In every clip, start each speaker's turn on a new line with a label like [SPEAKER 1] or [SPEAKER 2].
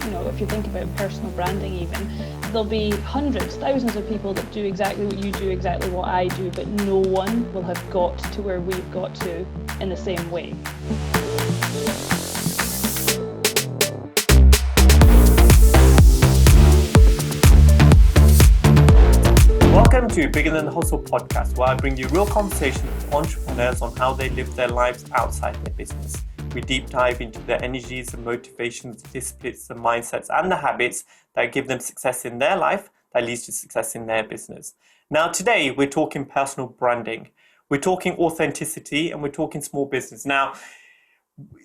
[SPEAKER 1] if you think about personal branding even, there'll be hundreds, thousands of people that do exactly what you do, exactly what I do, but no one will have got to where we've got to in the same way.
[SPEAKER 2] Welcome to Bigger Than the Hustle podcast, where I bring you real conversations with entrepreneurs on how they live their lives outside their business. We deep dive into their energies and motivations, the disciplines, the mindsets, and the habits that give them success in their life, that leads to success in their business. Now, today we're talking personal branding. We're talking authenticity, and we're talking small business. Now,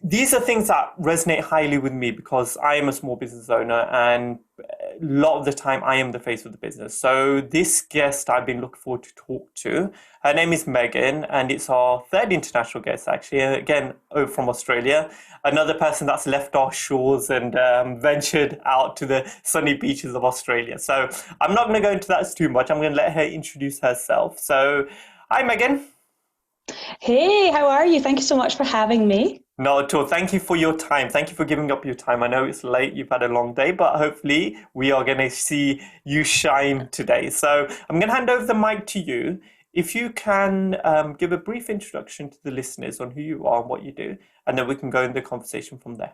[SPEAKER 2] these are things that resonate highly with me because I am a small business owner, and a lot of the time I am the face of the business. So this guest I've been looking forward to talk to, her name is Megan, and it's our third international guest actually, again from Australia, another person that's left our shores and ventured out to the sunny beaches of Australia. So I'm not going to go into that too much. I'm going to let her introduce herself. So hi Megan.
[SPEAKER 1] Hey, how are you? Thank you so much for having me.
[SPEAKER 2] Not at all. Thank you for your time. Thank you for giving up your time. I know it's late. You've had a long day, but hopefully we are going to see you shine today. So I'm going to hand over the mic to you. If you can give a brief introduction to the listeners on who you are and what you do, and then we can go in the conversation from there.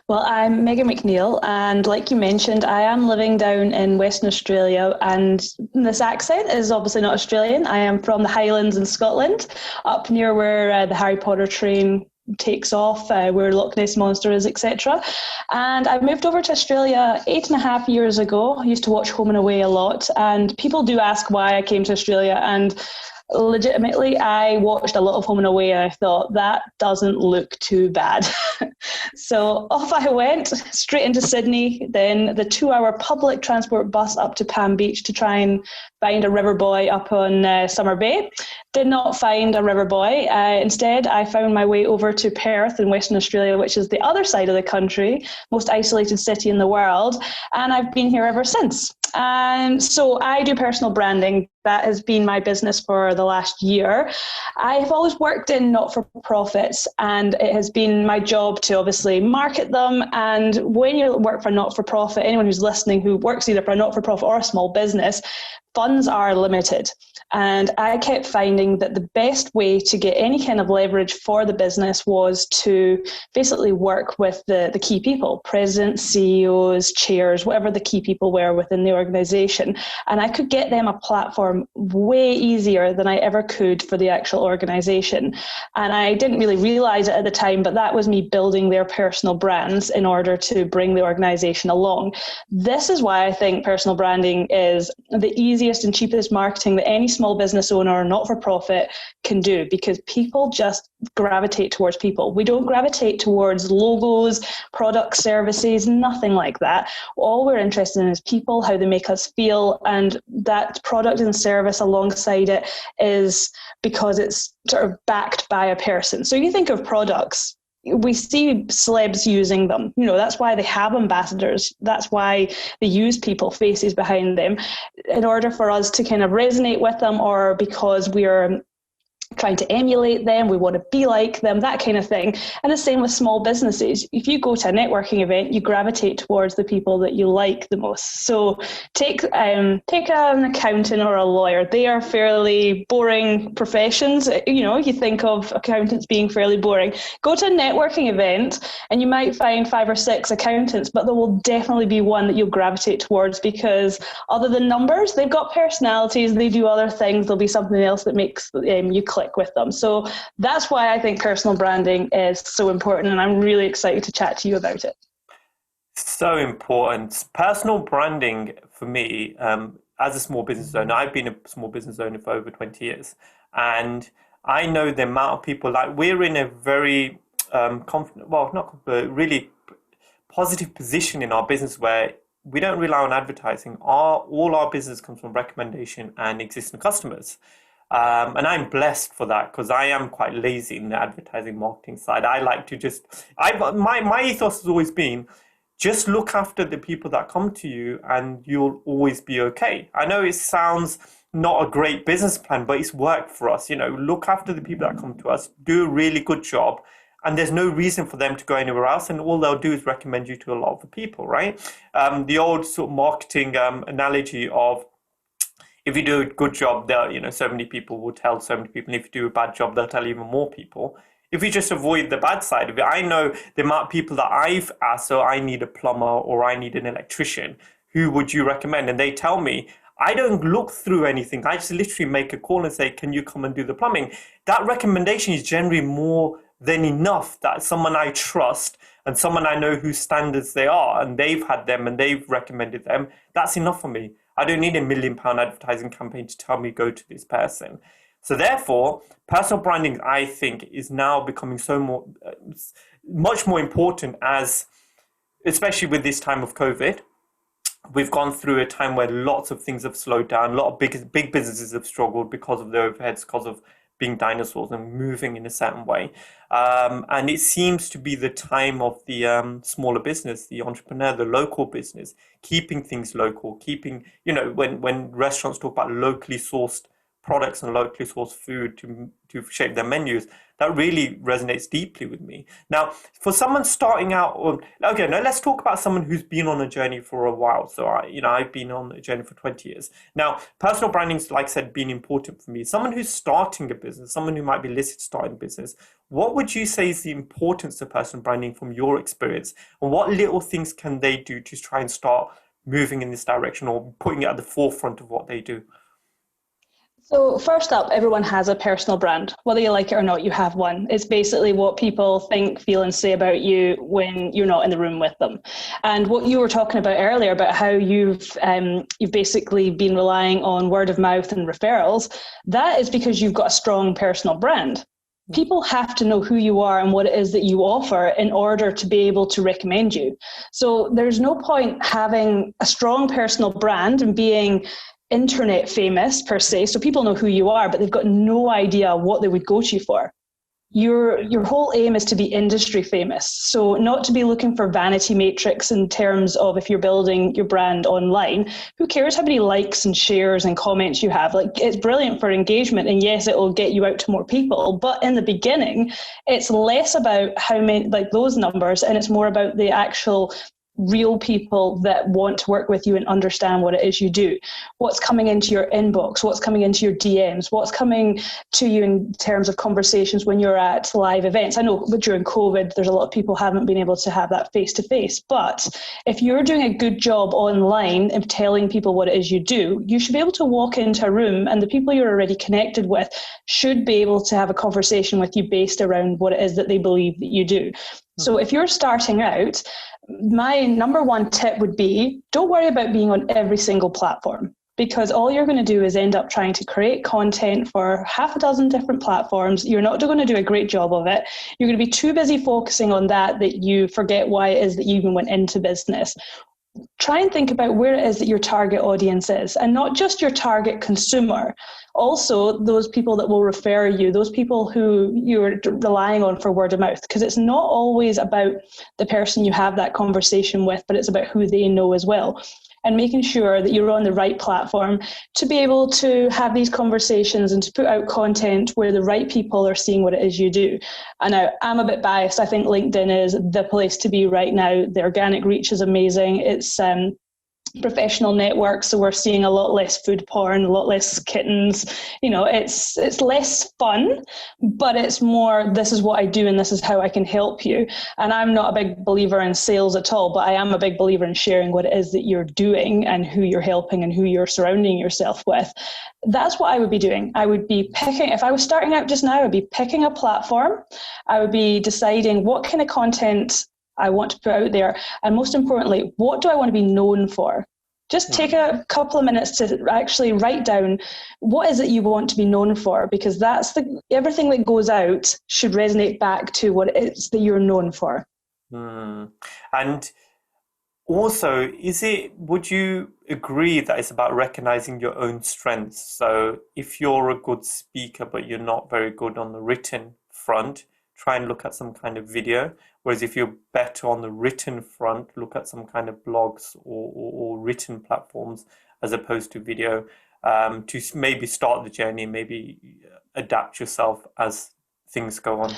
[SPEAKER 1] Well, I'm Megan MacNeill, and like you mentioned, I am living down in Western Australia, and this accent is obviously not Australian. I am from the Highlands in Scotland, up near where the Harry Potter train takes off, where Loch Ness Monster is, etc. And I moved over to Australia 8.5 years ago. I used to watch Home and Away a lot, and people do ask why I came to Australia, and legitimately, I watched a lot of Home and Away and I thought, that doesn't look too bad. So off I went, straight into Sydney, then the 2-hour public transport bus up to Palm Beach to try and find a river boy up on Summer Bay. Did not find a river boy. Instead, I found my way over to Perth in Western Australia, which is the other side of the country, most isolated city in the world, and I've been here ever since. And so I do personal branding. That has been my business for the last year. I have always worked in not-for-profits, and it has been my job to obviously market them. And when you work for not-for-profit, anyone who's listening who works either for a not-for-profit or a small business, funds are limited. And I kept finding that the best way to get any kind of leverage for the business was to basically work with the key people, presidents, CEOs, chairs, whatever the key people were within the organization. And I could get them a platform way easier than I ever could for the actual organization. And I didn't really realize it at the time, but that was me building their personal brands in order to bring the organization along. This is why I think personal branding is the easiest and cheapest marketing that any small business owner or not-for-profit can do, because people just gravitate towards people. We don't gravitate towards logos, products, services, nothing like that. All we're interested in is people, how they make us feel, and that product and service alongside it is because it's sort of backed by a person. So you think of products, we see celebs using them. That's why they have ambassadors. That's why they use people, faces behind them, in order for us to kind of resonate with them, or because we're trying to emulate them, we want to be like them, that kind of thing. And the same with small businesses. If you go to a networking event, you gravitate towards the people that you like the most. So take an accountant or a lawyer. They are fairly boring professions. You think of accountants being fairly boring. Go to a networking event and you might find 5 or 6 accountants, but there will definitely be one that you'll gravitate towards, because other than numbers, they've got personalities, they do other things, there'll be something else that makes you click with them. So that's why I think personal branding is so important, and I'm really excited to chat to you about it.
[SPEAKER 2] So important. Personal branding for me, as a small business owner, I've been a small business owner for over 20 years, and I know the amount of people, like, we're in a very really positive position in our business where we don't rely on advertising. All our business comes from recommendation and existing customers. And I'm blessed for that, because I am quite lazy in the advertising marketing side. I like to my ethos has always been, just look after the people that come to you and you'll always be okay. I know it sounds not a great business plan, but it's worked for us. Look after the people that come to us, do a really good job, and there's no reason for them to go anywhere else, and all they'll do is recommend you to a lot of the people, right? The old sort of marketing analogy of, if you do a good job, there, so many people will tell so many people. And if you do a bad job, they'll tell even more people. If you just avoid the bad side of it, I know the amount of people that I've asked, so I need a plumber or I need an electrician, who would you recommend? And they tell me, I don't look through anything. I just literally make a call and say, can you come and do the plumbing? That recommendation is generally more than enough, that someone I trust and someone I know whose standards they are, and they've had them and they've recommended them. That's enough for me. I don't need £1 million advertising campaign to tell me go to this person. So therefore, personal branding, I think, is now becoming much more important, as, especially with this time of COVID. We've gone through a time where lots of things have slowed down. A lot of big businesses have struggled because of their overheads, because of being dinosaurs and moving in a certain way. And it seems to be the time of the smaller business, the entrepreneur, the local business, keeping things local, when restaurants talk about locally sourced products and locally sourced food to shape their menus, that really resonates deeply with me. Now, for someone starting out, let's talk about someone who's been on a journey for a while. So I've been on a journey for 20 years. Now, personal branding's, like I said, been important for me. Someone who's starting a business, someone who might be listed starting a business, what would you say is the importance of personal branding from your experience? And what little things can they do to try and start moving in this direction, or putting it at the forefront of what they do?
[SPEAKER 1] So first up, everyone has a personal brand. Whether you like it or not, you have one. It's basically what people think, feel, and say about you when you're not in the room with them. And what you were talking about earlier about how you've basically been relying on word of mouth and referrals, that is because you've got a strong personal brand. People have to know who you are and what it is that you offer in order to be able to recommend you. So there's no point having a strong personal brand and being internet famous per se, so people know who you are, but they've got no idea what they would go to you for. Your whole aim is to be industry famous, so not to be looking for vanity metrics in terms of if you're building your brand online. Who cares how many likes and shares and comments you have? Like, it's brilliant for engagement, and yes, it will get you out to more people, but in the beginning it's less about how many, like those numbers, and it's more about the actual real people that want to work with you and understand what it is you do. What's coming into your inbox, what's coming into your DMs, what's coming to you in terms of conversations when you're at live events. I know during COVID, there's a lot of people haven't been able to have that face-to-face, but if you're doing a good job online of telling people what it is you do, you should be able to walk into a room and the people you're already connected with should be able to have a conversation with you based around what it is that they believe that you do. So if you're starting out, my number one tip would be, don't worry about being on every single platform, because all you're going to do is end up trying to create content for half a dozen different platforms. You're not going to do a great job of it. You're going to be too busy focusing on that you forget why it is that you even went into business. Try and think about where it is that your target audience is, and not just your target consumer, also those people that will refer you, those people who you're relying on for word of mouth, because it's not always about the person you have that conversation with, but it's about who they know as well. And making sure that you're on the right platform to be able to have these conversations and to put out content where the right people are seeing what it is you do. And I'm a bit biased. I think LinkedIn is the place to be right now. The organic reach is amazing. It's professional networks, so we're seeing a lot less food porn, a lot less kittens. It's less fun, but it's more, this is what I do and this is how I can help you. And I'm not a big believer in sales at all, but I am a big believer in sharing what it is that you're doing and who you're helping and who you're surrounding yourself with. That's what I would be doing. I would be picking, if I was starting out just now, I'd be picking a platform. I would be deciding what kind of content I want to put out there. And most importantly, what do I want to be known for? Just take a couple of minutes to actually write down what is it you want to be known for, because everything that goes out should resonate back to what it is that you're known for.
[SPEAKER 2] And also, would you agree that it's about recognizing your own strengths? So if you're a good speaker, but you're not very good on the written front, try and look at some kind of video. Whereas if you're better on the written front, look at some kind of blogs or written platforms as opposed to video, to maybe start the journey, maybe adapt yourself as things go on.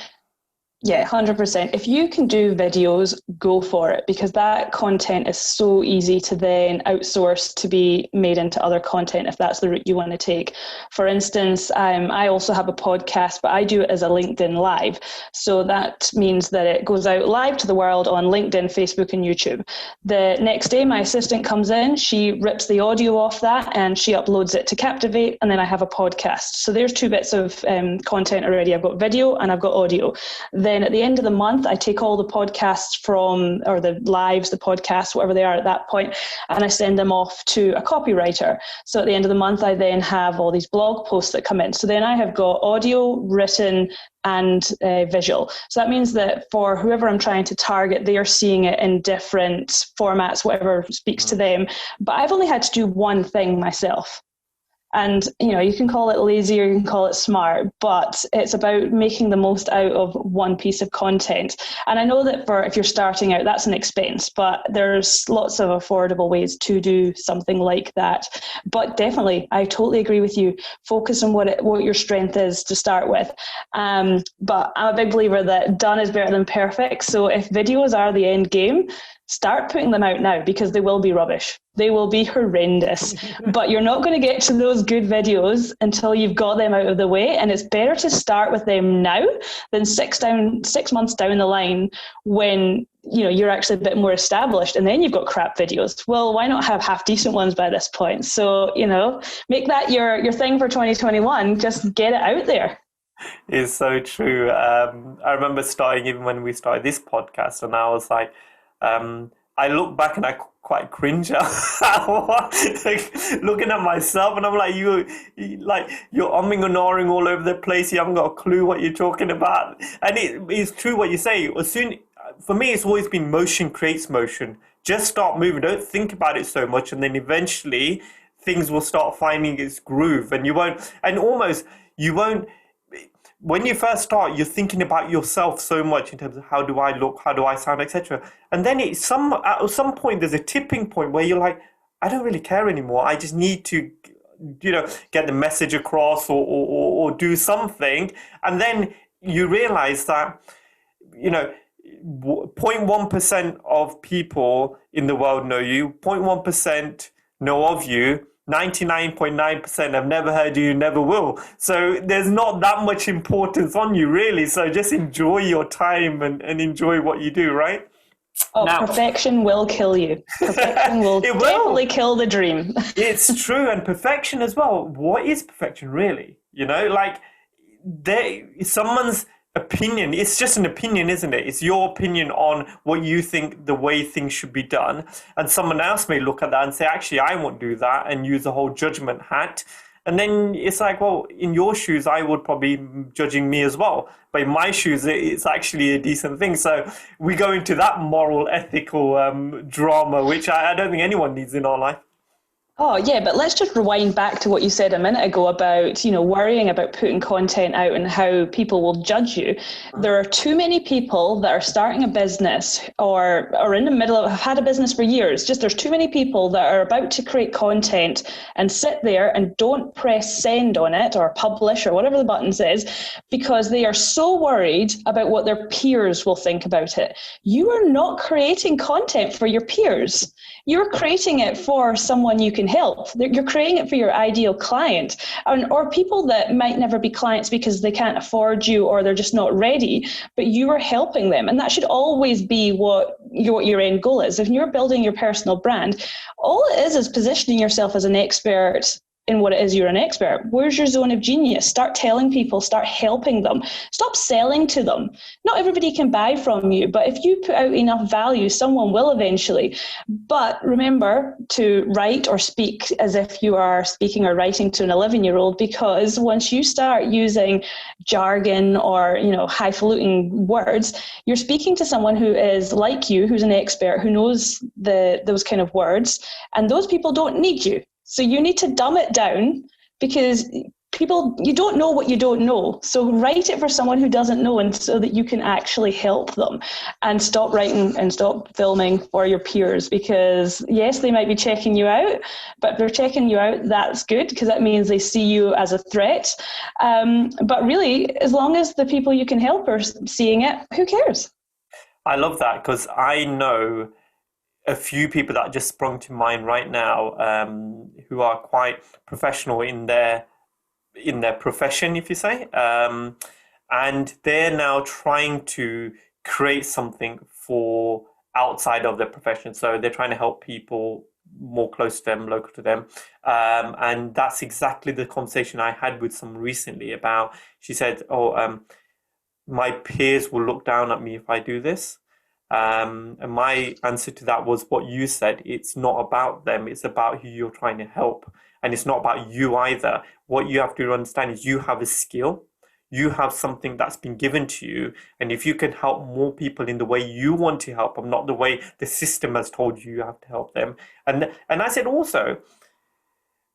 [SPEAKER 1] Yeah, 100%. If you can do videos, go for it, because that content is so easy to then outsource to be made into other content if that's the route you want to take. For instance, I also have a podcast, but I do it as a LinkedIn Live. So that means that it goes out live to the world on LinkedIn, Facebook, and YouTube. The next day, my assistant comes in, she rips the audio off that and she uploads it to Captivate, and then I have a podcast. So there's two bits of content already. I've got video and I've got audio. Then at the end of the month, I take all the podcasts or the lives, the podcasts, whatever they are at that point, and I send them off to a copywriter. So at the end of the month, I then have all these blog posts that come in. So then I have got audio, written, and visual. So that means that for whoever I'm trying to target, they are seeing it in different formats, whatever speaks to them. But I've only had to do one thing myself. And, you can call it lazy or you can call it smart, but it's about making the most out of one piece of content. And I know that if you're starting out, that's an expense, but there's lots of affordable ways to do something like that. But definitely, I totally agree with you. Focus on what your strength is to start with. But I'm a big believer that done is better than perfect. So if videos are the end game, start putting them out now, because they will be rubbish. They will be horrendous, but you're not going to get to those good videos until you've got them out of the way. And it's better to start with them now than 6 months down the line when you're actually a bit more established and then you've got crap videos. Well, why not have half decent ones by this point? So, make that your thing for 2021. Just get it out there.
[SPEAKER 2] It's so true. I remember even when we started this podcast, and I was like, I look back and I quite cringe looking at myself, and I'm like, you're umming and ahhing all over the place. You haven't got a clue what you're talking about. And it's true what you say. For me, it's always been motion creates motion. Just start moving. Don't think about it so much, and then eventually things will start finding its groove, and you won't. When you first start, you're thinking about yourself so much in terms of how do I look, how do I sound, etc. And then at some point, there's a tipping point where you're like, I don't really care anymore. I just need to, get the message across or do something. And then you realize that, 0.1% of people in the world know you, 0.1% know of you. 99.9% have never heard you, never will. So there's not that much importance on you, really. So just enjoy your time and enjoy what you do, right?
[SPEAKER 1] Perfection will kill you. Perfection will definitely kill the dream.
[SPEAKER 2] It's true. And perfection as well. What is perfection, really? Someone's opinion, it's just an opinion, isn't it? It's your opinion on what you think the way things should be done, and someone else may look at that and say, actually, I won't do that, and use the whole judgment hat. And then it's like, well, in your shoes, I would probably be judging me as well, but in my shoes, it's actually a decent thing. So we go into that moral, ethical drama, which I don't think anyone needs in our life.
[SPEAKER 1] Oh, yeah, but let's just rewind back to what you said a minute ago about, worrying about putting content out and how people will judge you. There are too many people that are starting a business or in the middle of, have had a business for years. There's too many people that are about to create content and sit there and don't press send on it or publish or whatever the button says, because they are so worried about what their peers will think about it. You are not creating content for your peers. You're creating it for someone you can help. You're creating it for your ideal client, or people that might never be clients because they can't afford you or they're just not ready, but you are helping them. And that should always be what your end goal is. If you're building your personal brand, all it is positioning yourself as an expert in what it is you're an expert. Where's your zone of genius? Start telling people, start helping them. Stop selling to them. Not everybody can buy from you, but if you put out enough value, someone will eventually. But remember to write or speak as if you are speaking or writing to an 11-year-old, because once you start using jargon or, highfalutin words, you're speaking to someone who is like you, who's an expert, who knows those kind of words, and those people don't need you. So you need to dumb it down, because people, you don't know what you don't know. So write it for someone who doesn't know, and so that you can actually help them, and stop writing and stop filming for your peers, because yes, they might be checking you out, but if they're checking you out, that's good, because that means they see you as a threat. But really, as long as the people you can help are seeing it, who cares?
[SPEAKER 2] I love that, because I know a few people that just sprung to mind right now, who are quite professional in their profession, if you say, and they're now trying to create something for outside of their profession. So they're trying to help people more close to them, local to them, and that's exactly the conversation I had with someone recently about. She said, my peers will look down at me if I do this. And my answer to that was what you said. It's not about them, it's about who you're trying to help. And it's not about you either. What you have to understand is you have a skill, you have something that's been given to you. And if you can help more people in the way you want to help them, not the way the system has told you have to help them. And I said also,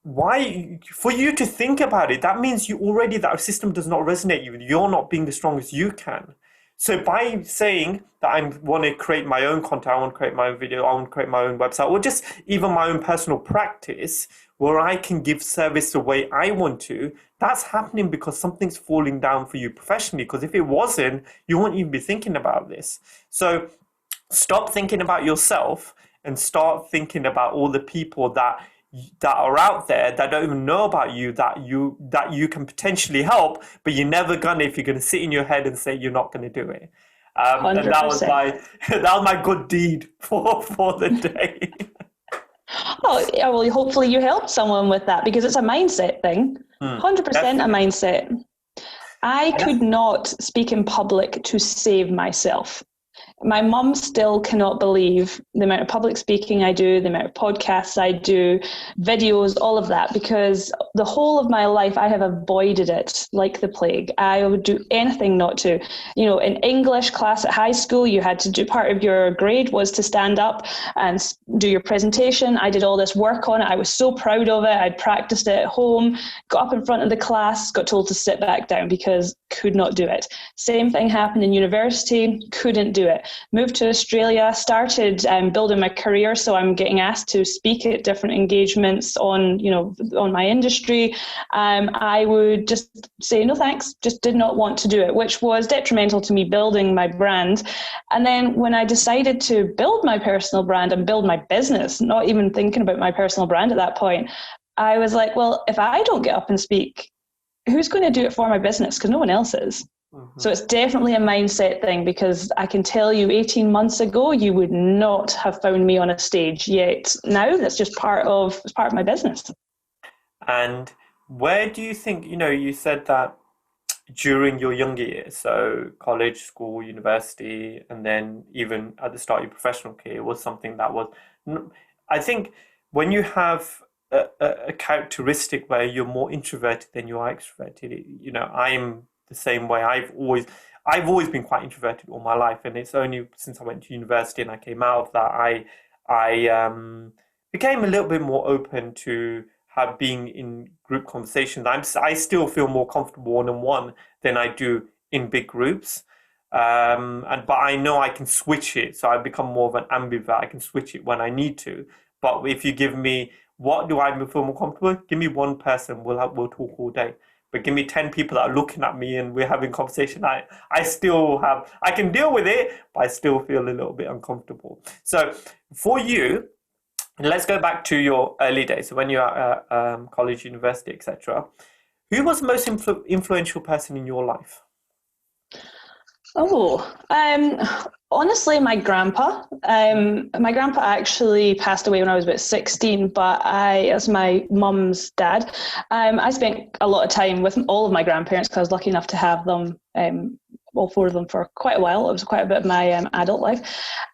[SPEAKER 2] why, for you to think about it, that means you already, that system does not resonate with you. You're not being the strongest you can. So by saying that I want to create my own content, I want to create my own video, I want to create my own website, or just even my own personal practice where I can give service the way I want to, that's happening because something's falling down for you professionally. Because if it wasn't, you wouldn't even be thinking about this. So stop thinking about yourself and start thinking about all the people that are out there that don't even know about you, that you can potentially help, but you're never gonna, if you're gonna sit in your head and say you're not gonna do it. And that was my good deed for the day.
[SPEAKER 1] Oh, yeah, well, hopefully you help someone with that, because it's a mindset thing. 100% a mindset. I could not speak in public to save myself. My mum still cannot believe the amount of public speaking I do, the amount of podcasts I do, videos, all of that, because the whole of my life I have avoided it like the plague. I would do anything not to. You know, in English class at high school, you had to do, part of your grade was to stand up and do your presentation. I did all this work on it. I was so proud of it. I'd practiced it at home, got up in front of the class, got told to sit back down because could not do it. Same thing happened in university, couldn't do it. Moved to Australia, started building my career, so I'm getting asked to speak at different engagements on my industry. I would just say no thanks, just did not want to do it, which was detrimental to me building my brand. And then when I decided to build my personal brand and build my business, not even thinking about my personal brand at that point, I was like, well, if I don't get up and speak, who's going to do it for my business? Because no one else is. So it's definitely a mindset thing, because I can tell you 18 months ago, you would not have found me on a stage yet. Now that's just part of my business.
[SPEAKER 2] And where do you think, you said that during your younger years, so college, school, university, and then even at the start of your professional career, was something that was, I think when you have a characteristic where you're more introverted than you are extroverted, I'm the same way. I've always been quite introverted all my life, and it's only since I went to university and I came out of that I became a little bit more open to being in group conversations. I still feel more comfortable one-on-one than I do in big groups, but I know I can switch it, so I become more of an ambivert. I can switch it when I need to. But if you give me what do I feel more comfortable with, give me one person, we'll talk all day. But give me 10 people that are looking at me and we're having conversation. I can deal with it, but I still feel a little bit uncomfortable. So for you, let's go back to your early days. So when you're at college, university, etc. Who was the most influential person in your life?
[SPEAKER 1] Honestly, my grandpa. My grandpa actually passed away when I was about 16, but as my mum's dad, I spent a lot of time with all of my grandparents because I was lucky enough to have them, all four of them, for quite a while. It was quite a bit of my adult life.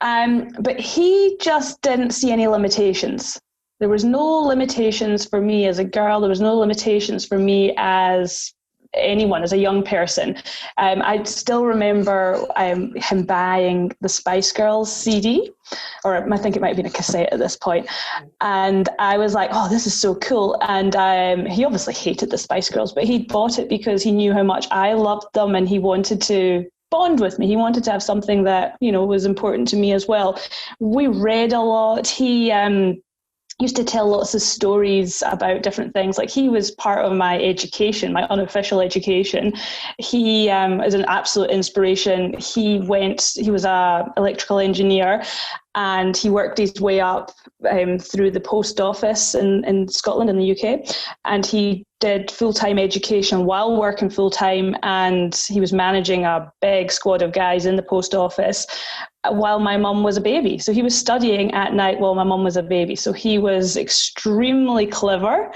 [SPEAKER 1] But he just didn't see any limitations. There was no limitations for me as a girl. There was no limitations for me as anyone as a young person. I still remember him buying the Spice Girls CD, or I think it might have been a cassette at this point. And I was like, oh, this is so cool. And he obviously hated the Spice Girls, but he bought it because he knew how much I loved them, and he wanted to bond with me. He wanted to have something that, you know, was important to me as well. We read a lot. He used to tell lots of stories about different things. Like, he was part of my education, my unofficial education. He is an absolute inspiration. He was a electrical engineer, and he worked his way up through the post office in Scotland and the UK. And he did full-time education while working full-time, and he was managing a big squad of guys in the post office while my mum was a baby. So he was studying at night while my mum was a baby. So he was extremely clever.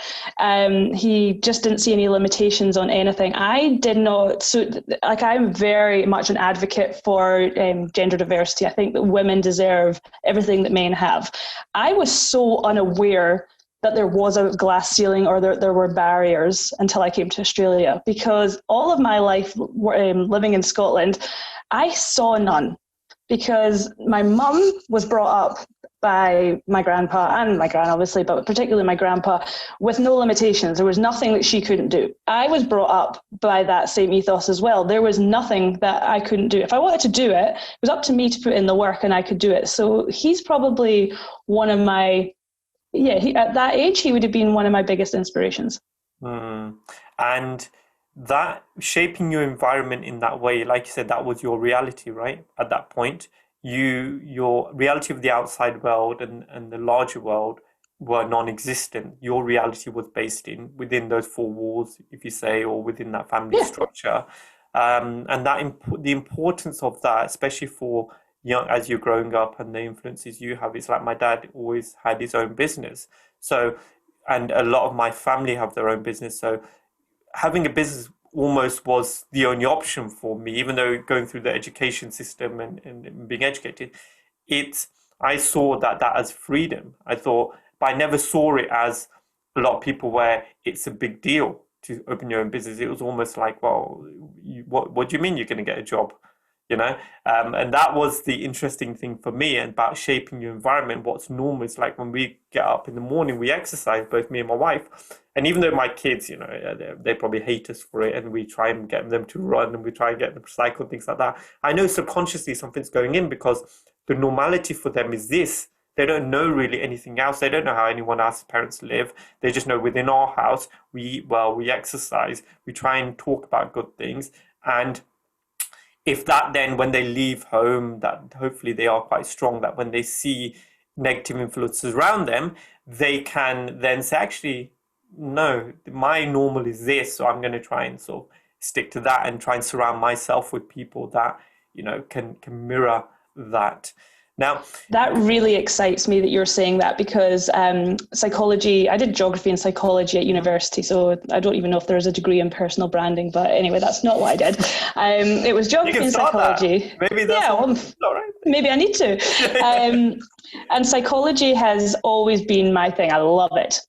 [SPEAKER 1] He just didn't see any limitations on anything. I did not. So, like, I'm very much an advocate for gender diversity. I think that women deserve everything that men have. I was so unaware that there was a glass ceiling, or there were barriers, until I came to Australia, because all of my life living in Scotland, I saw none, because my mum was brought up by my grandpa and my gran, obviously, but particularly my grandpa, with no limitations. There was nothing that she couldn't do. I was brought up by that same ethos as well. There was nothing that I couldn't do. If I wanted to do it, it was up to me to put in the work, and I could do it. So he's probably one of my, at that age, he would have been one of my biggest inspirations.
[SPEAKER 2] And that shaping your environment in that way, like you said, that was your reality, right? At that point, your reality of the outside world and the larger world were non-existent. Your reality was based within those four walls, if you say, or within that family structure. And that the importance of that, especially for young, as you're growing up, and the influences you have. It's like my dad always had his own business. So, and a lot of my family have their own business. So having a business almost was the only option for me, even though going through the education system and being educated, I saw that as freedom. But I never saw it as a lot of people where it's a big deal to open your own business. It was almost like, well, what do you mean you're going to get a job? You know, and that was the interesting thing for me, and about shaping your environment. What's normal is, like, when we get up in the morning, we exercise, both me and my wife. And even though my kids, you know, they probably hate us for it, and we try and get them to run, and we try and get them to cycle, things like that, I know subconsciously something's going in, because the normality for them is this. They don't know really anything else. They don't know how anyone else's parents live. They just know within our house, we eat well, we exercise, we try and talk about good things. And if that then, when they leave home, that hopefully they are quite strong, that when they see negative influences around them, they can then say, actually, no, my normal is this, so I'm going to try and sort of stick to that, and try and surround myself with people that, you know, can mirror that. Now,
[SPEAKER 1] that really excites me that you're saying that, because psychology, I did geography and psychology at university, so I don't even know if there's a degree in personal branding, but anyway, that's not what I did. It was geography and psychology.
[SPEAKER 2] That. Maybe that's all right.
[SPEAKER 1] Maybe I need to. And psychology has always been my thing. I love it.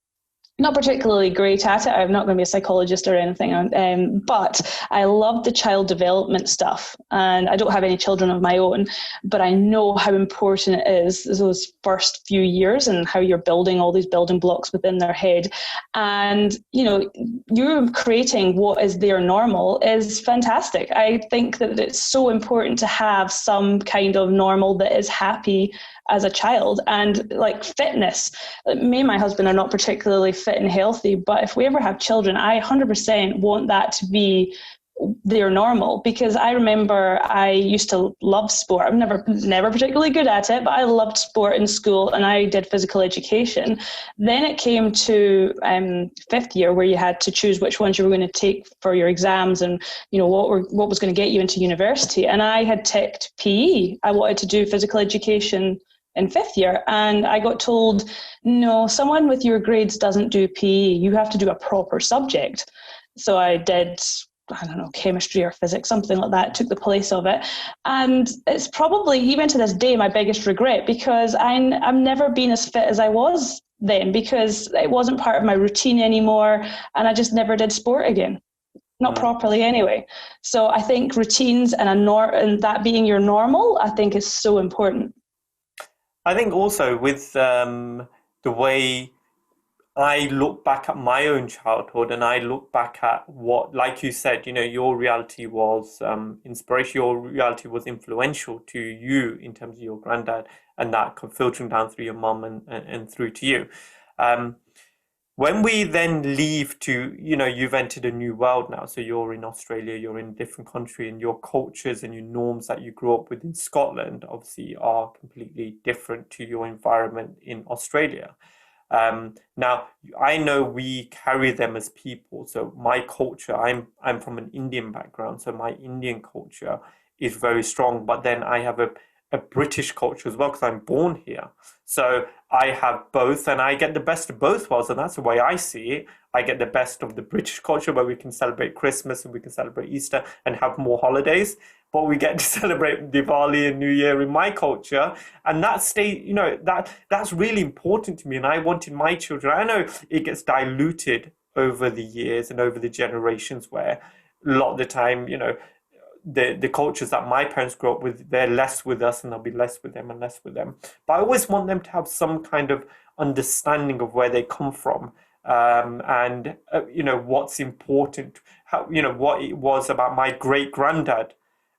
[SPEAKER 1] Not particularly great at it. I'm not going to be a psychologist or anything, but I love the child development stuff. And I don't have any children of my own, but I know how important it is, those first few years, and how you're building all these building blocks within their head. And, you know, you're creating what is their normal is fantastic. I think that it's so important to have some kind of normal that is happy as a child. And like fitness, me and my husband are not particularly fit and healthy, but if we ever have children, I 100% want that to be their normal, because I remember I used to love sport. I'm never particularly good at it, but I loved sport in school, and I did physical education. Then it came to fifth year, where you had to choose which ones you were going to take for your exams, and you know what was going to get you into university. And I had ticked PE. I wanted to do physical education in fifth year, and I got told, no, someone with your grades doesn't do PE. You have to do a proper subject. So I did, I don't know, chemistry or physics, something like that, took the place of it. And it's probably, even to this day, my biggest regret, because I've never been as fit as I was then, because it wasn't part of my routine anymore, and I just never did sport again. not properly anyway. So I think routines and and that being your normal, I think is so important.
[SPEAKER 2] I think also with the way I look back at my own childhood and I look back at what, like you said, your reality was inspiration, your reality was influential to you in terms of your granddad, and that filtering down through your mum and through to you. When we then leave to, you've entered a new world now. So you're in Australia, you're in a different country, and your cultures and your norms that you grew up with in Scotland obviously are completely different to your environment in Australia. Now, I know we carry them as people. So my culture, I'm from an Indian background, so my Indian culture is very strong. But then I have a British culture as well because I'm born here. So I have both, and I get the best of both worlds, and that's the way I see it. I get the best of the British culture where we can celebrate Christmas and we can celebrate Easter and have more holidays. But we get to celebrate Diwali and New Year in my culture, and that's really important to me. And I wanted my children. I know it gets diluted over the years and over the generations, where a lot of the time, the cultures that my parents grew up with, they're less with us, and they'll be less with them and less with them. But I always want them to have some kind of understanding of where they come from, and what's important, how what it was about my great granddad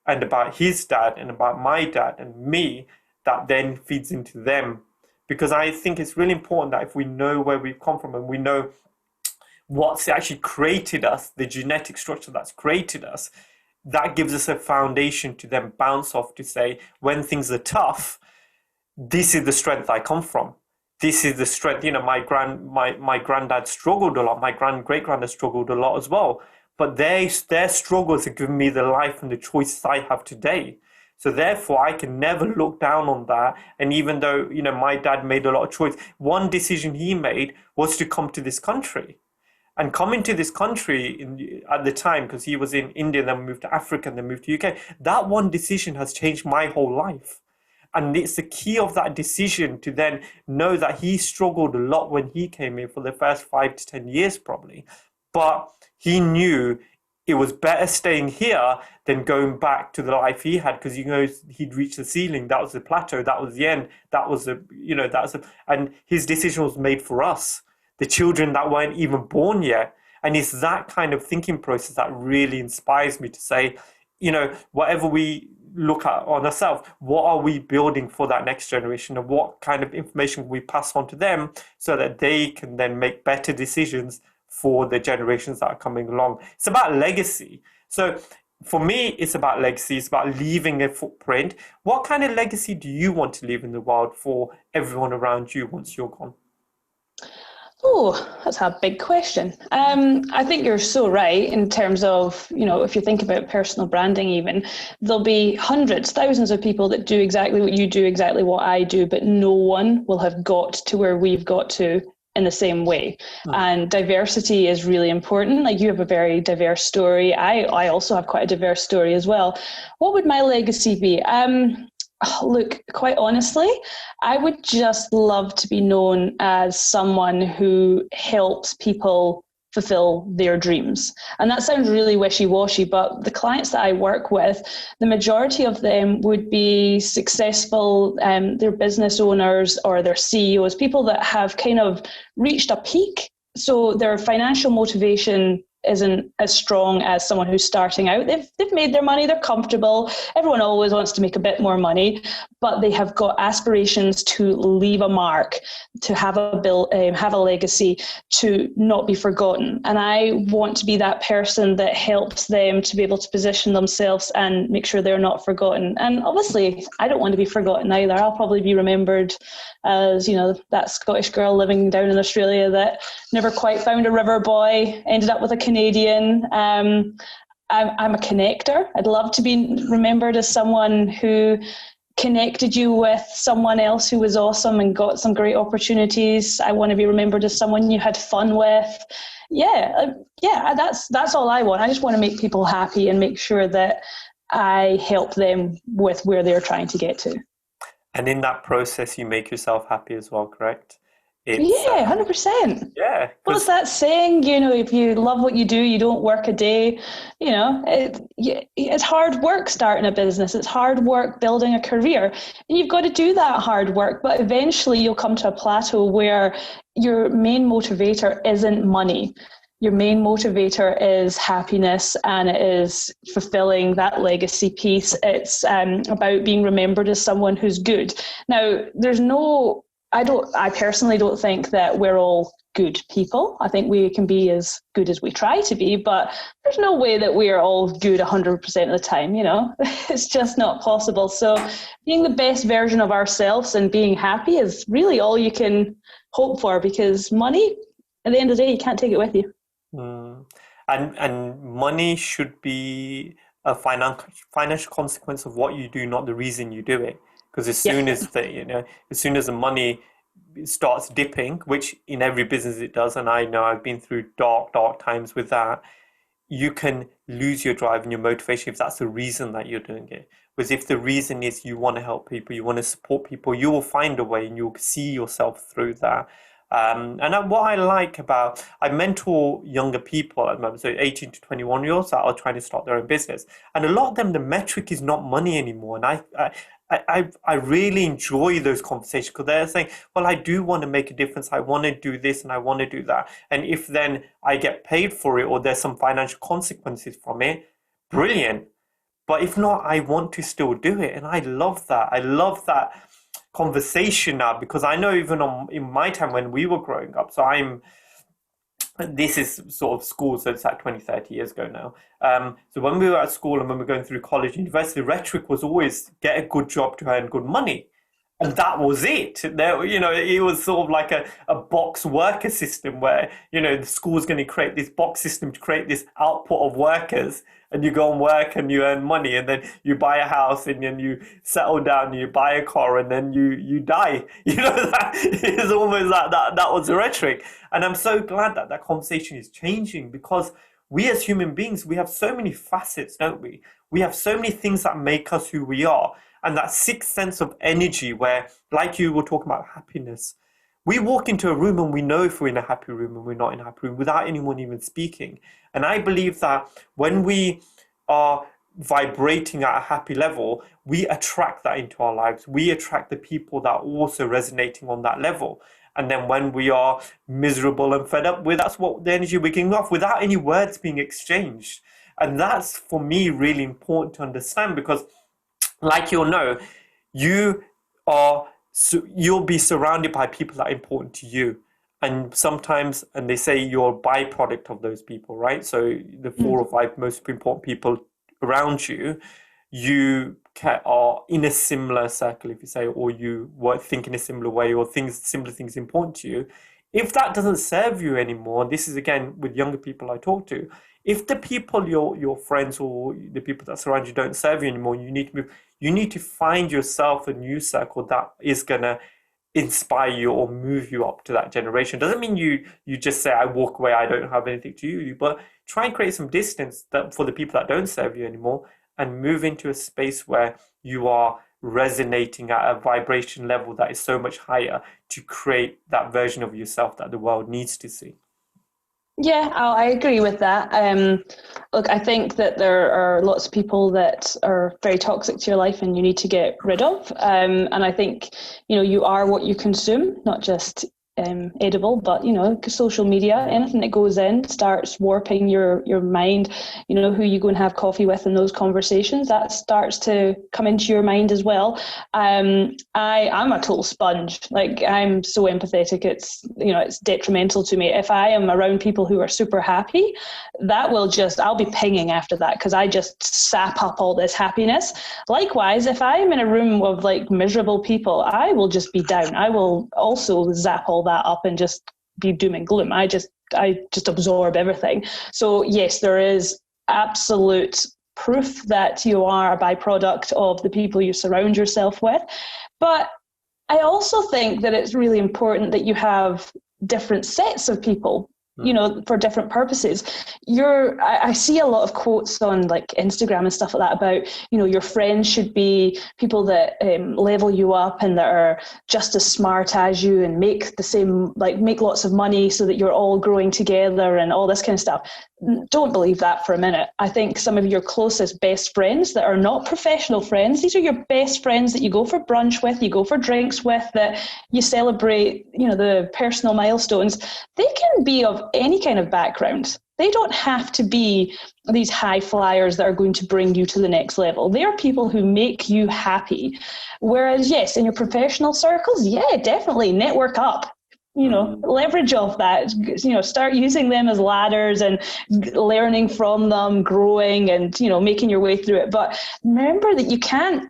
[SPEAKER 2] and about his dad and about my dad and me, that then feeds into them. Because I think it's really important that if we know where we've come from and we know what's actually created us, the genetic structure that's created us, that gives us a foundation to then bounce off to say, when things are tough, this is the strength I come from. This is the strength. My granddad struggled a lot. My great-granddad struggled a lot as well. But their struggles have given me the life and the choices I have today. So therefore, I can never look down on that. And even though, my dad made a lot of choice, one decision he made was to come to this country. And coming to this country at the time, because he was in India, then moved to Africa, and then moved to UK, that one decision has changed my whole life. And it's the key of that decision to then know that he struggled a lot when he came in for the first 5 to 10 years probably. But he knew it was better staying here than going back to the life he had, because he'd reached the ceiling. That was the plateau. That was the end. That was and his decision was made for us, the children that weren't even born yet. And it's that kind of thinking process that really inspires me to say, whatever we look at on ourselves, what are we building for that next generation, and what kind of information we pass on to them so that they can then make better decisions for the generations that are coming along. It's about legacy. So for me, it's about legacy. It's about leaving a footprint. What kind of legacy do you want to leave in the world for everyone around you once you're gone?
[SPEAKER 1] Oh, that's a big question. I think you're so right in terms of, if you think about personal branding even, there'll be hundreds, thousands of people that do exactly what you do, exactly what I do, but no one will have got to where we've got to in the same way. And diversity is really important. Like, you have a very diverse story. I also have quite a diverse story as well. What would my legacy be? Look, quite honestly, I would just love to be known as someone who helps people fulfill their dreams. And that sounds really wishy-washy, but the clients that I work with, the majority of them would be successful, they're business owners or they're CEOs, people that have kind of reached a peak. So their financial motivation isn't as strong as someone who's starting out. They've made their money, they're comfortable. Everyone always wants to make a bit more money, but they have got aspirations to leave a mark, to have a legacy, to not be forgotten. And I want to be that person that helps them to be able to position themselves and make sure they're not forgotten. And obviously, I don't want to be forgotten either. I'll probably be remembered as, that Scottish girl living down in Australia that never quite found a river boy, ended up with a Canadian. I'm a connector. I'd love to be remembered as someone who connected you with someone else who was awesome and got some great opportunities. I want to be remembered as someone you had fun with. That's all I want. I just want to make people happy and make sure that I help them with where they're trying to get to.
[SPEAKER 2] And in that process, you make yourself happy as well, correct? It's
[SPEAKER 1] Yeah, 100%.
[SPEAKER 2] yeah,
[SPEAKER 1] What's
[SPEAKER 2] because
[SPEAKER 1] that saying? If you love what you do, you don't work a day. It's hard work starting a business. It's hard work building a career. And you've got to do that hard work. But eventually you'll come to a plateau where your main motivator isn't money. Your main motivator is happiness, and it is fulfilling that legacy piece. It's about being remembered as someone who's good. Now, I personally don't think that we're all good people. I think we can be as good as we try to be, but there's no way that we are all good 100% of the time, It's just not possible. So being the best version of ourselves and being happy is really all you can hope for, because money, at the end of the day, you can't take it with you.
[SPEAKER 2] And money should be a financial consequence of what you do, not the reason you do it. Because as soon as the money starts dipping, which in every business it does, and I know I've been through dark times with that, you can lose your drive and your motivation if that's the reason that you're doing it. Whereas if the reason is you want to help people, you want to support people, you will find a way and you'll see yourself through that. What I like I mentor younger people at the moment, so 18 to 21-year-olds that are trying to start their own business. And a lot of them, the metric is not money anymore. And I really enjoy those conversations, because they're saying, well, I do want to make a difference. I want to do this and I want to do that. And if then I get paid for it or there's some financial consequences from it, brilliant. But if not, I want to still do it. And I love that. I love that conversation now, because I know even in my time when we were growing up, this is sort of school, so it's like 20, 30 years ago now. So when we were at school and when we were going through college, university, the rhetoric was always get a good job to earn good money. And that was it. It was sort of like a box worker system where, the school's going to create this box system to create this output of workers, and you go and work and you earn money, and then you buy a house and then you settle down and you buy a car and then you die. It's almost like that was the rhetoric. And I'm so glad that conversation is changing, because we as human beings, we have so many facets, don't we? We have so many things that make us who we are. And that sixth sense of energy where, like you were talking about happiness, we walk into a room and we know if we're in a happy room and we're not in a happy room without anyone even speaking. And I believe that when we are vibrating at a happy level, we attract that into our lives. We attract the people that are also resonating on that level. And then when we are miserable and fed up, that's what the energy we're giving off without any words being exchanged. And that's, for me, really important to understand, because like you'll be surrounded by people that are important to you. And sometimes, and they say you're a byproduct of those people, right? So the 4 or 5 most important people around you, you are in a similar circle, if you say, or you think in a similar way, or similar things important to you. If that doesn't serve you anymore, this is again with younger people I talk to, if the people, your friends or the people that surround you don't serve you anymore, you need to move. You need to find yourself a new circle that is going to inspire you or move you up to that generation. Doesn't mean you just say, I walk away, I don't have anything to you, but try and create some distance for the people that don't serve you anymore, and move into a space where you are resonating at a vibration level that is so much higher to create that version of yourself that the world needs to see.
[SPEAKER 1] Yeah, I agree with that. Look, I think that there are lots of people that are very toxic to your life and you need to get rid of. And I think, you are what you consume, not just edible, but social media, anything that goes in starts warping your mind. Who you go and have coffee with in those conversations, that starts to come into your mind as well. I'm a total sponge. Like, I'm so empathetic, it's detrimental to me. If I am around people who are super happy, I'll be pinging after that, because I just sap up all this happiness. Likewise, if I'm in a room of miserable people, I will just be down. I will also zap all that up and just be doom and gloom. I just absorb everything. So yes, there is absolute proof that you are a byproduct of the people you surround yourself with. But I also think that it's really important that you have different sets of people. for different purposes. I see a lot of quotes on like Instagram and stuff like that about, your friends should be people that level you up and that are just as smart as you and make lots of money so that you're all growing together and all this kind of stuff. Don't believe that for a minute. I think some of your closest best friends that are not professional friends, these are your best friends that you go for brunch with, you go for drinks with, that you celebrate, the personal milestones. They can be of any kind of background. They don't have to be these high flyers that are going to bring you to the next level. They are people who make you happy. Whereas, yes, in your professional circles, yeah, definitely network up. Leverage off that, start using them as ladders and learning from them, growing and, making your way through it. But remember that you can't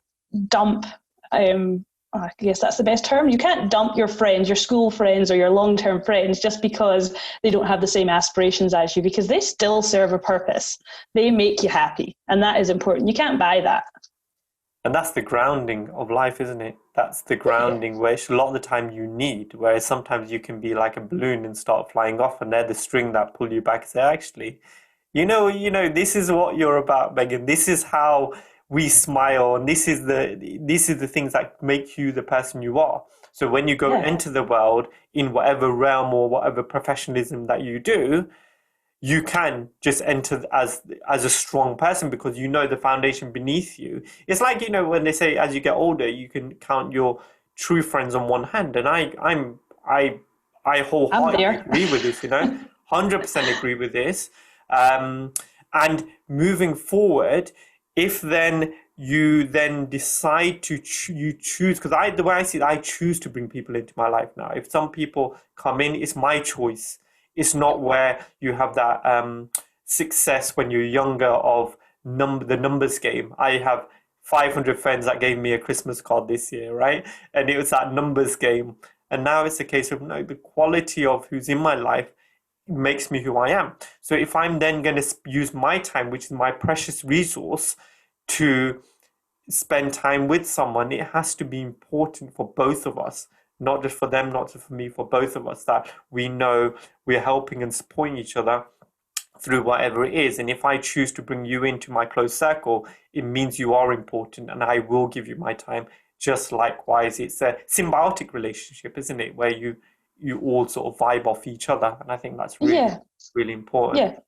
[SPEAKER 1] dump, I guess that's the best term. You can't dump your friends, your school friends or your long-term friends just because they don't have the same aspirations as you, because they still serve a purpose. They make you happy. And that is important. You can't buy that.
[SPEAKER 2] And that's the grounding of life, isn't it? That's the grounding which a lot of the time you need, whereas sometimes you can be like a balloon and start flying off and they're the string that pull you back and say, actually, this is what you're about, Megan. This is how we smile, and this is the things that make you the person you are. So when you go into the world in whatever realm or whatever professionalism that you do, you can just enter as a strong person because the foundation beneath you. It's like, when they say as you get older, you can count your true friends on one hand. And I wholeheartedly agree with this, 100% agree with this. And moving forward, if then you then decide to choose, because the way I see it, I choose to bring people into my life now. If some people come in, it's my choice. It's not where you have that success when you're younger of the numbers game. I have 500 friends that gave me a Christmas card this year, right? And it was that numbers game. And now it's a case of the quality of who's in my life makes me who I am. So if I'm then going to use my time, which is my precious resource, to spend time with someone, it has to be important for both of us. Not just for them, not just for me, for both of us, that we know we're helping and supporting each other through whatever it is. And if I choose to bring you into my close circle, it means you are important and I will give you my time. Just likewise, it's a symbiotic relationship, isn't it? Where you all sort of vibe off each other. And I think that's really important. Yeah.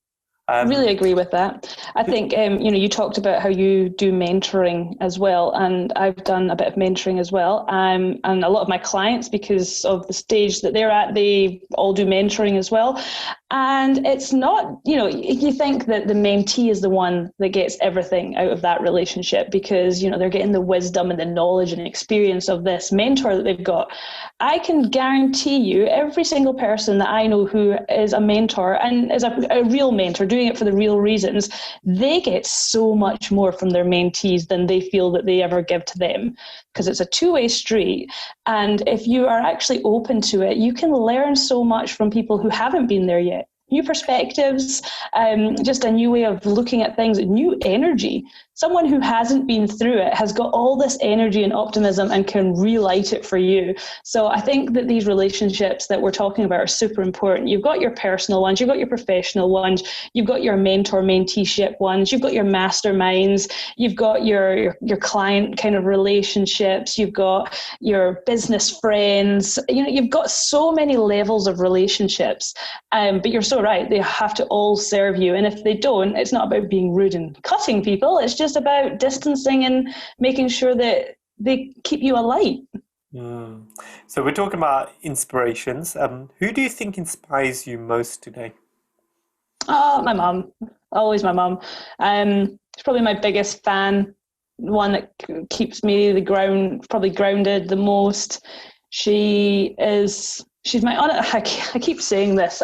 [SPEAKER 1] I really agree with that. I think, you talked about how you do mentoring as well, and I've done a bit of mentoring as well. And a lot of my clients, because of the stage that they're at, they all do mentoring as well. And it's not, you think that the mentee is the one that gets everything out of that relationship because, they're getting the wisdom and the knowledge and experience of this mentor that they've got. I can guarantee you every single person that I know who is a mentor and is a real mentor, doing it for the real reasons, they get so much more from their mentees than they feel that they ever give to them, because it's a two-way street. And if you are actually open to it, you can learn so much from people who haven't been there yet. New perspectives, just a new way of looking at things, new energy. Someone who hasn't been through it has got all this energy and optimism and can relight it for you. So I think that these relationships that we're talking about are super important. You've got your personal ones, you've got your professional ones, you've got your mentor-menteeship ones, you've got your masterminds, you've got your client kind of relationships, you've got your business friends. You've got so many levels of relationships, but you're so right, they have to all serve you. And if they don't, it's not about being rude and cutting people, it's just about distancing and making sure that they keep you alight.
[SPEAKER 2] So we're talking about inspirations. Who do you think inspires you most today?
[SPEAKER 1] Oh, my mum. Always my mum. She's probably my biggest fan, one that keeps me probably grounded the most. She's my, I keep saying this,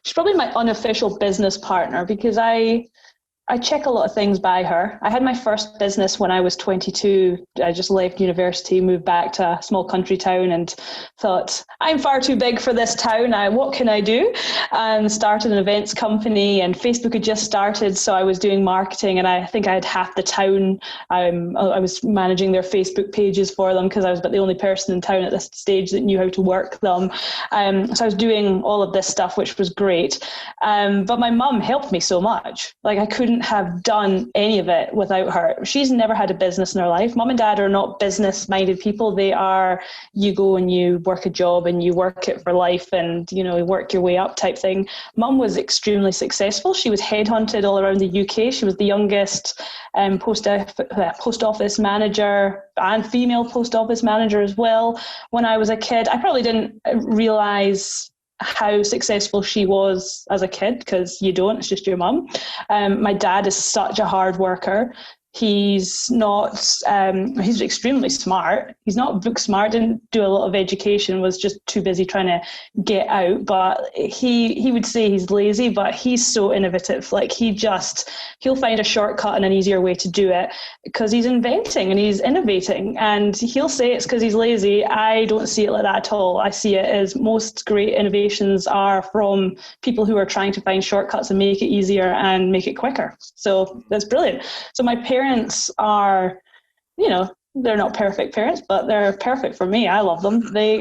[SPEAKER 1] she's probably my unofficial business partner, because I I check a lot of things by her. I had my first business when I was 22. I just left university, moved back to a small country town and thought, I'm far too big for this town. What can I do? And started an events company, and Facebook had just started. So I was doing marketing, and I think I had half the town. I was managing their Facebook pages for them because I was about the only person in town at this stage that knew how to work them. So I was doing all of this stuff, which was great. But my mum helped me so much. Like I couldn't have done any of it without her. She's never had a business in her life. Mum and dad are not business-minded people. They are, you go and you work a job and you work it for life and, you work your way up type thing. Mum was extremely successful. She was headhunted all around the UK. She was the youngest post office manager and female post office manager as well. When I was a kid, I probably didn't realise how successful she was as a kid, because you don't, it's just your mum. My dad is such a hard worker. He's not, he's extremely smart. He's not book smart, didn't do a lot of education, was just too busy trying to get out. But he would say he's lazy, but he's so innovative. Like he'll find a shortcut and an easier way to do it because he's inventing and he's innovating. And he'll say it's because he's lazy. I don't see it like that at all. I see it as most great innovations are from people who are trying to find shortcuts and make it easier and make it quicker. So that's brilliant. So my parents are, they're not perfect parents, but they're perfect for me. I love them. They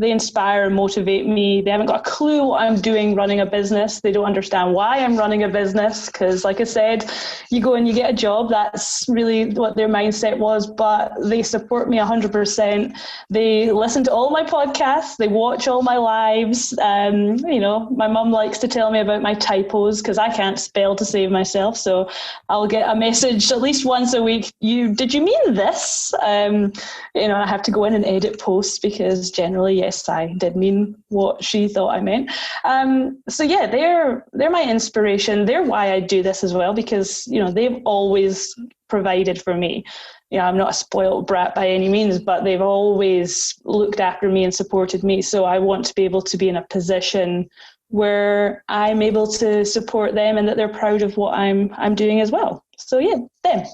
[SPEAKER 1] inspire and motivate me. They haven't got a clue what I'm doing running a business. They don't understand why I'm running a business because, like I said, you go and you get a job. That's really what their mindset was, but they support me 100%. They listen to all my podcasts. They watch all my lives. My mum likes to tell me about my typos because I can't spell to save myself. So I'll get a message at least once a week. Did you mean this? I have to go in and edit posts because generally, yes, I did mean what she thought I meant. They're my inspiration. They're why I do this as well because, they've always provided for me. I'm not a spoiled brat by any means, but they've always looked after me and supported me. So I want to be able to be in a position where I'm able to support them and that they're proud of what I'm doing as well. So yeah, them,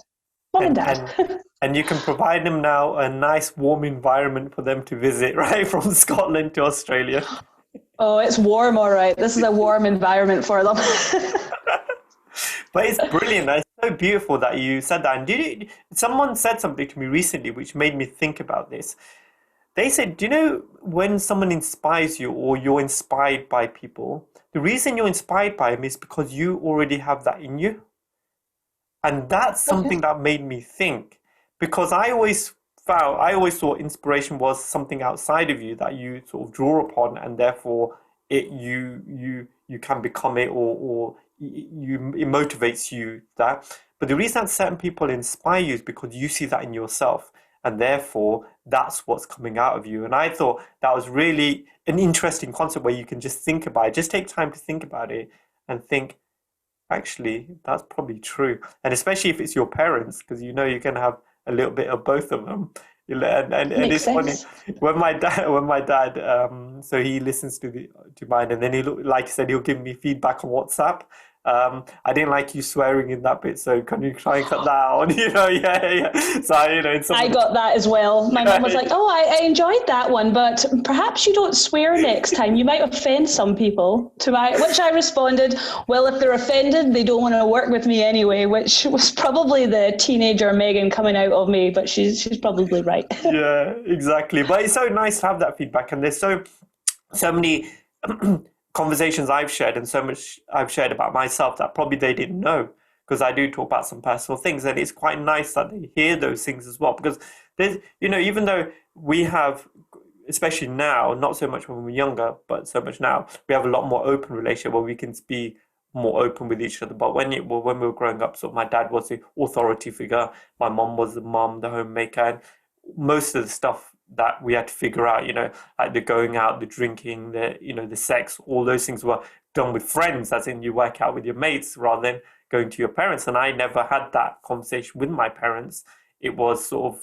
[SPEAKER 1] mum and dad.
[SPEAKER 2] And you can provide them now a nice warm environment for them to visit, right? From Scotland to Australia.
[SPEAKER 1] Oh, it's warm, all right. This is a warm environment for them.
[SPEAKER 2] But it's brilliant. It's so beautiful that you said that. And someone said something to me recently which made me think about this. They said, when someone inspires you or you're inspired by people, the reason you're inspired by them is because you already have that in you. And that's something that made me think. Because I always thought inspiration was something outside of you that you sort of draw upon, and therefore you can become it, or it motivates you that. But the reason that certain people inspire you is because you see that in yourself, and therefore that's what's coming out of you. And I thought that was really an interesting concept where you can just think about it, just take time to think about it, and think, actually, that's probably true. And especially if it's your parents, because you can have a little bit of both of them. And it's funny when my dad so he listens to mine, and then like I said, he'll give me feedback on WhatsApp. I didn't like you swearing in that bit, so can you try and cut that out? Yeah. So I got
[SPEAKER 1] that as well. My mum was like, "Oh, I enjoyed that one, but perhaps you don't swear next time. You might offend some people." Which I responded, "Well, if they're offended, they don't want to work with me anyway," which was probably the teenager Megan coming out of me, but she's probably right.
[SPEAKER 2] Yeah, exactly. But it's so nice to have that feedback, and there's so many conversations I've shared and so much I've shared about myself that probably they didn't know, because I do talk about some personal things, and it's quite nice that they hear those things as well, because there's, even though we have, especially now, not so much when we were younger, but so much now, we have a lot more open relationship where we can be more open with each other. But when we were growing up, so my dad was the authority figure, my mom was the mom, the homemaker, and most of the stuff that we had to figure out, like the going out, the drinking, the sex, all those things were done with friends, as in you work out with your mates rather than going to your parents. And I never had that conversation with my parents. It was sort of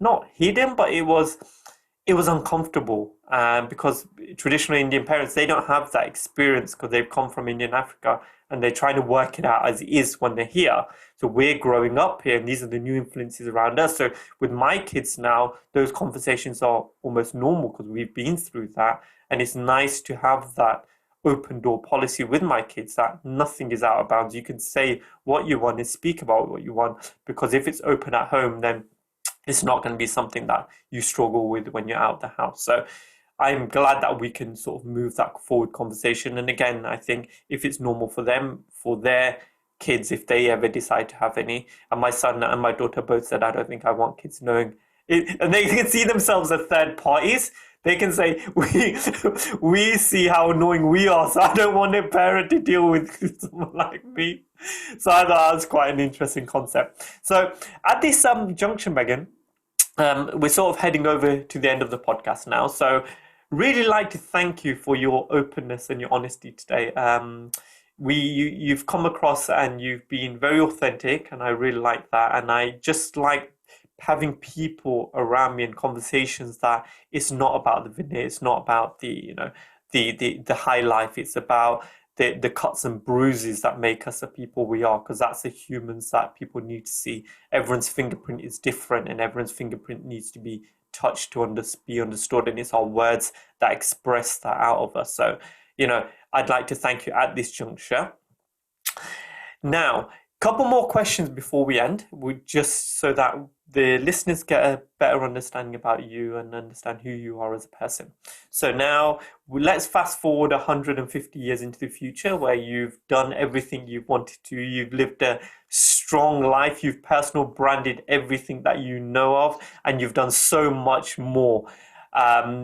[SPEAKER 2] not hidden, but it was uncomfortable, because traditional Indian parents, they don't have that experience because they've come from Indian Africa, and they're trying to work it out as it is when they're here. So we're growing up here, and these are the new influences around us. So with my kids now, those conversations are almost normal because we've been through that. And it's nice to have that open door policy with my kids, that nothing is out of bounds. You can say what you want and speak about what you want, because if it's open at home, then it's not going to be something that you struggle with when you're out of the house. So I'm glad that we can sort of move that forward conversation. And again, I think if it's normal for them, for their kids, if they ever decide to have any, and my son and my daughter both said, I don't think I want kids knowing it, and they can see themselves as third parties. They can say, we see how annoying we are, so I don't want a parent to deal with someone like me. So I thought that was quite an interesting concept. So at this junction, Megan, we're sort of heading over to the end of the podcast now. So really like to thank you for your openness and your honesty today. You've come across and you've been very authentic, and I really like that. And I just like having people around me in conversations that it's not about the veneer, it's not about the high life, it's about the cuts and bruises that make us the people we are, because that's the humans that people need to see. Everyone's fingerprint is different, and everyone's fingerprint needs to be touched to be understood, and it's our words that express that out of us. So, I'd like to thank you at this juncture. Now, couple more questions before we end, just so that the listeners get a better understanding about you and understand who you are as a person. So now let's fast forward 150 years into the future, where you've done everything you've wanted to. You've lived a strong life. You've personal branded everything that you know of, and you've done so much more.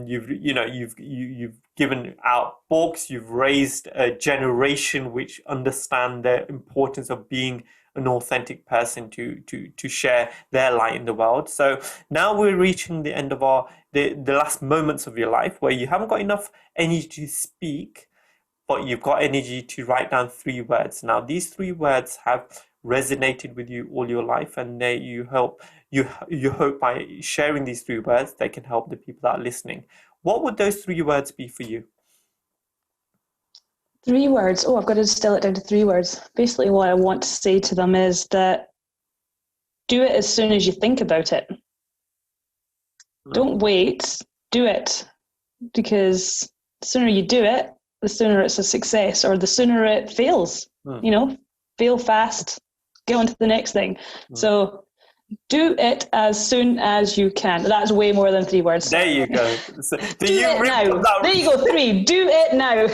[SPEAKER 2] You've given out books. You've raised a generation which understand the importance of being an authentic person to share their light in the world. So now we're reaching the end of the last moments of your life, where you haven't got enough energy to speak, but you've got energy to write down 3 words. Now these 3 words have resonated with you all your life, and you hope by sharing these 3 words they can help the people that are listening. What would those 3 words be for you?
[SPEAKER 1] 3 words. Oh, I've got to distill it down to 3 words. Basically, what I want to say to them is that do it as soon as you think about it. Don't wait. Do it. Because the sooner you do it, the sooner it's a success, or the sooner it fails. Fail fast, get on to the next thing. So do it as soon as you can. That's way more than 3 words.
[SPEAKER 2] There you go. So,
[SPEAKER 1] do it now. There you go, 3. Do it now.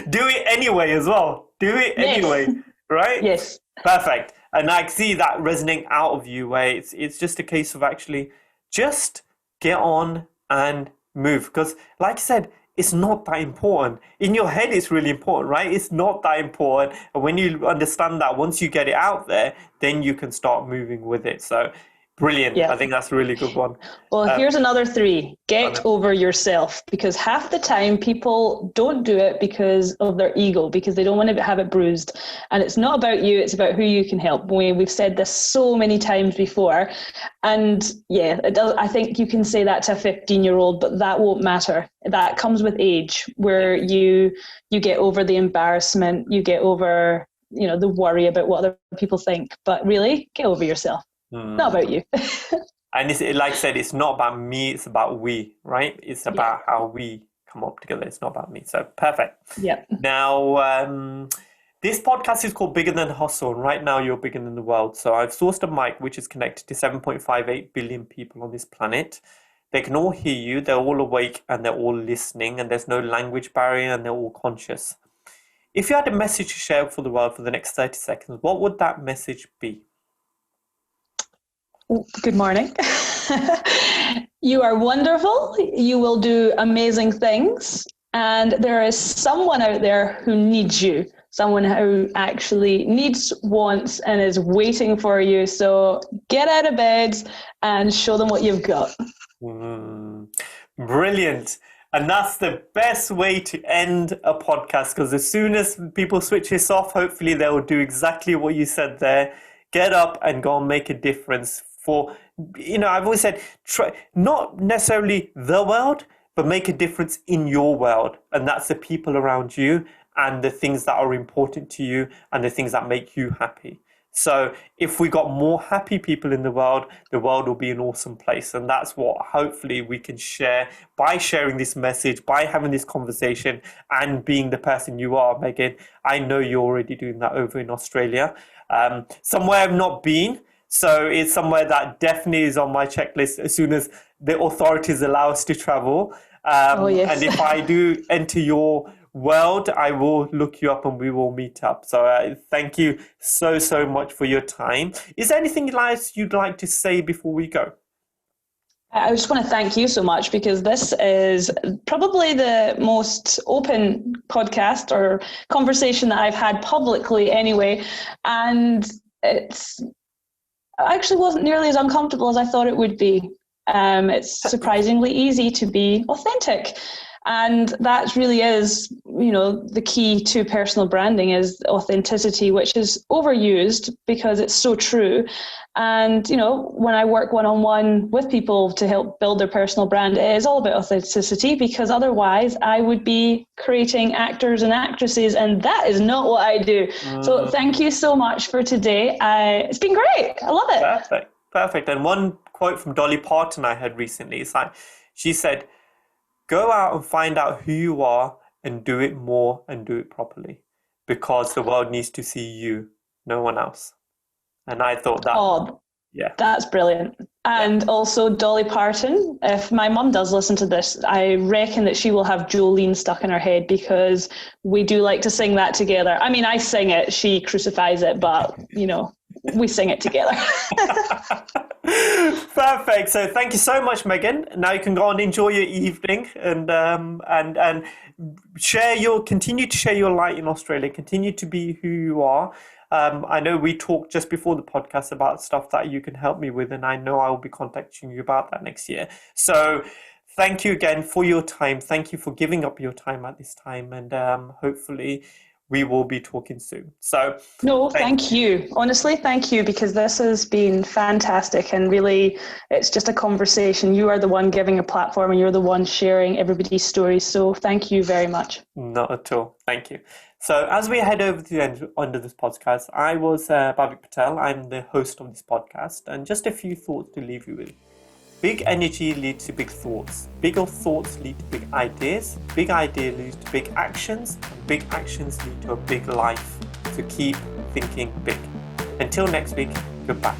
[SPEAKER 2] Do it anyway as well. Do it anyway, right?
[SPEAKER 1] Yes.
[SPEAKER 2] Perfect. And I see that resonating out of you, where it's just a case of actually just get on and move. Because like I said, it's not that important. In your head, it's really important, right? It's not that important. And when you understand that, once you get it out there, then you can start moving with it. So brilliant. Yeah. I think that's a really good one.
[SPEAKER 1] Well, here's another 3. Get over yourself, because half the time people don't do it because of their ego, because they don't want to have it bruised. And it's not about you, it's about who you can help. We've said this so many times before. And yeah, it does. I think you can say that to a 15-year-old, but that won't matter. That comes with age, where you get over the embarrassment, you get over, the worry about what other people think. But really, get over yourself. Not about you.
[SPEAKER 2] And it's, like I said, it's not about me, it's about we, right? It's about how we come up together. It's not about me. So perfect.
[SPEAKER 1] Yeah.
[SPEAKER 2] Now, this podcast is called Bigger Than the Hustle, and right now you're bigger than the world. So I've sourced a mic which is connected to 7.58 billion people on this planet. They can all hear you, they're all awake, and they're all listening, and there's no language barrier, and they're all conscious. If you had a message to share for the world for the next 30 seconds, what would that message be?
[SPEAKER 1] Good morning. You are wonderful. You will do amazing things. And there is someone out there who needs you. Someone who actually needs, wants, and is waiting for you. So get out of bed and show them what you've got.
[SPEAKER 2] Brilliant. And that's the best way to end a podcast, because as soon as people switch this off, hopefully they will do exactly what you said there. Get up and go and make a difference. I've always said, try, not necessarily the world, but make a difference in your world. And that's the people around you. and the things that are important to you and the things that make you happy. So if we got more happy people in the world will be an awesome place. And that's what hopefully we can share by sharing this message, by having this conversation and being the person you are, Megan. I know you're already doing that over in Australia. Somewhere I've not been. So it's somewhere that definitely is on my checklist as soon as the authorities allow us to travel.
[SPEAKER 1] Yes.
[SPEAKER 2] And if I do enter your world, I will look you up and we will meet up. So thank you so much for your time. Is there anything else you'd like to say before we go?
[SPEAKER 1] I just want to thank you so much, because this is probably the most open podcast or conversation that I've had publicly anyway. And it's actually wasn't nearly as uncomfortable as I thought it would be. It's surprisingly easy to be authentic. And that really is, the key to personal branding is authenticity, which is overused because it's so true. And, when I work one-on-one with people to help build their personal brand, it is all about authenticity, because otherwise I would be creating actors and actresses, and that is not what I do. So thank you so much for today. It's been great. I love it.
[SPEAKER 2] Perfect. And one quote from Dolly Parton I heard recently, it's like, she said, "Go out and find out who you are and do it more and do it properly, because the world needs to see you, no one else." And I thought that,
[SPEAKER 1] that's brilliant. And also Dolly Parton, if my mum does listen to this, I reckon that she will have Jolene stuck in her head, because we do like to sing that together. I mean, I sing it, she crucifies it, but, we sing it together.
[SPEAKER 2] Perfect. So thank you so much, Megan. Now you can go and enjoy your evening and continue to share your light in Australia. Continue to be who you are. I know we talked just before the podcast about stuff that you can help me with, and I know I will be contacting you about that next year. So thank you again for your time. Thank you for giving up your time at this time, and hopefully we will be talking soon. So
[SPEAKER 1] no, thank you. Honestly, thank you, because this has been fantastic, and really it's just a conversation. You are the one giving a platform, and you're the one sharing everybody's stories. So thank you very much.
[SPEAKER 2] Not at all. Thank you. So as we head over to the end of this podcast, I was Bhavik Patel. I'm the host of this podcast, and just a few thoughts to leave you with. Big energy leads to big thoughts. Bigger thoughts lead to big ideas. Big ideas lead to big actions. And big actions lead to a big life. So keep thinking big. Until next week, goodbye.